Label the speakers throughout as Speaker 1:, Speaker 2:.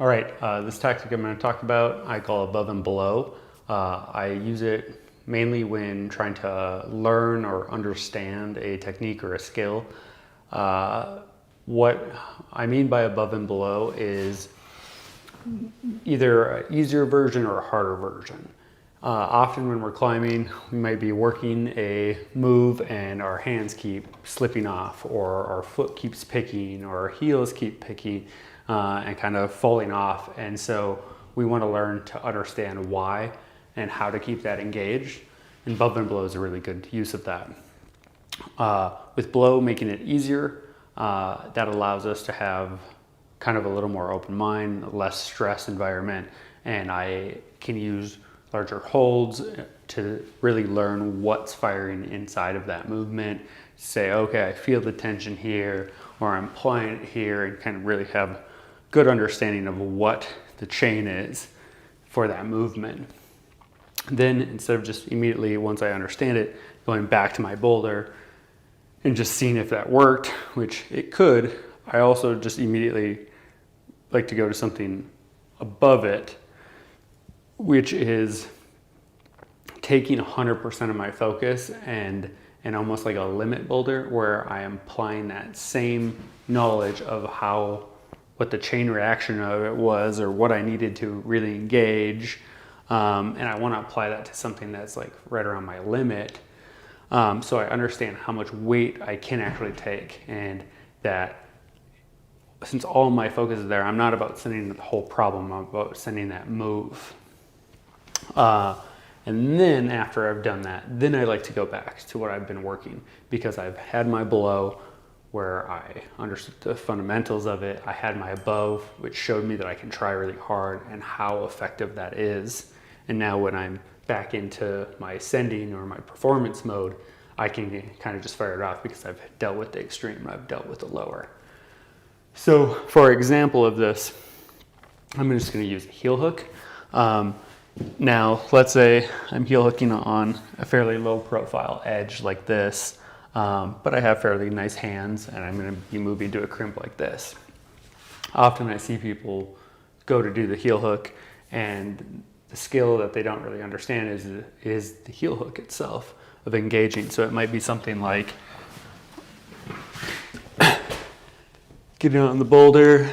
Speaker 1: All right, this tactic I'm going to talk about, I call above and below. I use it mainly when trying to learn or understand a technique or a skill. What I mean by above and below is either an easier version or a harder version. Often when we're climbing, we might be working a move and our hands keep slipping off, or our foot keeps picking, or our heels keep picking and kind of falling off. And so we want to learn to understand why and how to keep that engaged. And above and below is a really good use of that. With below making it easier, that allows us to have kind of a little more open mind, less stress environment, and I can use larger holds to really learn what's firing inside of that movement. Say, okay, I feel the tension here, or I'm applying it here, and kind of really have good understanding of what the chain is for that movement. Then instead of just immediately, once I understand it, going back to my boulder and just seeing if that worked, which it could, I also just immediately like to go to something above it, which is taking 100% of my focus and almost like a limit boulder, where I am applying that same knowledge of what the chain reaction of it was, or what I needed to really engage. And I want to apply that to something that's like right around my limit. So I understand how much weight I can actually take, and that since all my focus is there, I'm not about sending the whole problem, I'm about sending that move. And then after I've done that, then I like to go back to what I've been working, because I've had my below where I understood the fundamentals of it. I had my above, which showed me that I can try really hard and how effective that is. And now when I'm back into my ascending or my performance mode, I can kind of just fire it off because I've dealt with the extreme, I've dealt with the lower. So for example of this, I'm just going to use a heel hook. Now, let's say I'm heel hooking on a fairly low profile edge like this, but I have fairly nice hands, and I'm going to be moving to a crimp like this. Often I see people go to do the heel hook, and the skill that they don't really understand is the heel hook itself of engaging. So it might be something like getting on the boulder,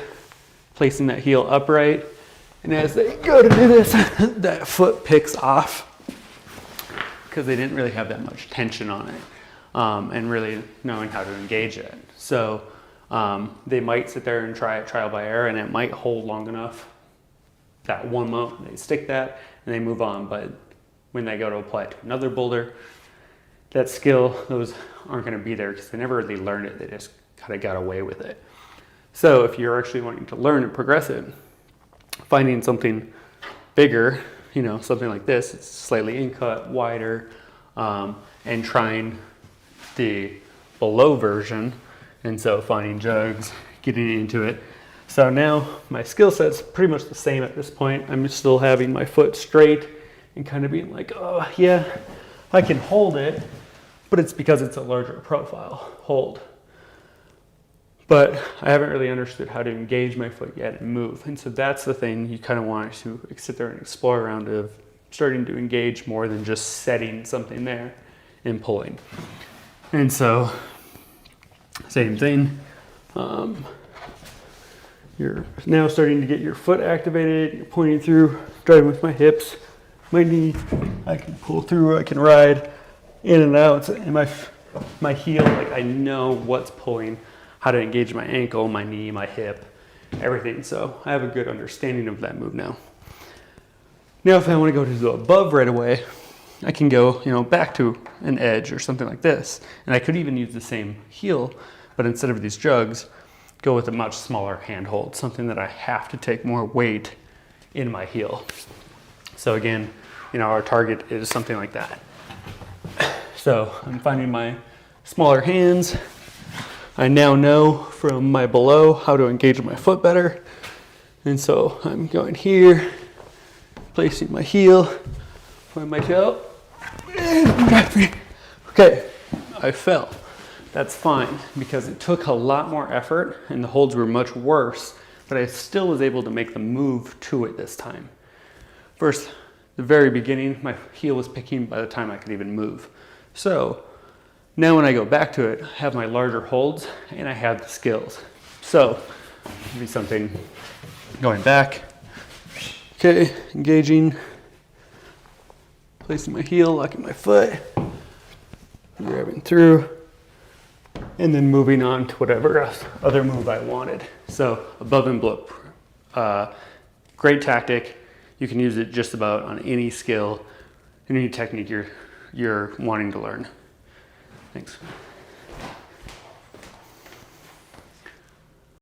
Speaker 1: placing that heel upright, and as they go to do this, that foot picks off because they didn't really have that much tension on it, and really knowing how to engage it. So they might sit there and try it trial by error, and it might hold long enough that one moment, they stick that and they move on. But when they go to apply it to another boulder, that skill, those aren't going to be there because they never really learned it. They just kind of got away with it. So if you're actually wanting to learn and progress it, finding something bigger, something like this, it's slightly in-cut, wider, and trying the below version. And so finding jugs, getting into it. So now my skill set's pretty much the same at this point. I'm still having my foot straight and kind of being like, oh yeah, I can hold it, but it's because it's a larger profile hold. But I haven't really understood how to engage my foot yet and move. And so that's the thing you kind of want to sit there and explore around, of starting to engage more than just setting something there and pulling. And so, same thing. You're now starting to get your foot activated. You're pointing through, driving with my hips, my knee. I can pull through, I can ride in and out. And my heel, like I know what's pulling, how to engage my ankle, my knee, my hip, everything. So I have a good understanding of that move now. Now if I want to go to the above right away, I can go, back to an edge or something like this. And I could even use the same heel, but instead of these jugs, go with a much smaller handhold, something that I have to take more weight in my heel. So again, our target is something like that. So I'm finding my smaller hands. I now know from my below how to engage my foot better. And so I'm going here, placing my heel, point my toe, and okay, I fell. That's fine, because it took a lot more effort and the holds were much worse but I still was able to make the move to it this time. First, the very beginning, my heel was picking by the time I could even move. So now when I go back to it, I have my larger holds and I have the skills. So maybe something going back. Okay, engaging, placing my heel, locking my foot, grabbing through, and then moving on to whatever other move I wanted. So above and below, great tactic. You can use it just about on any skill, any technique you're wanting to learn. Thanks.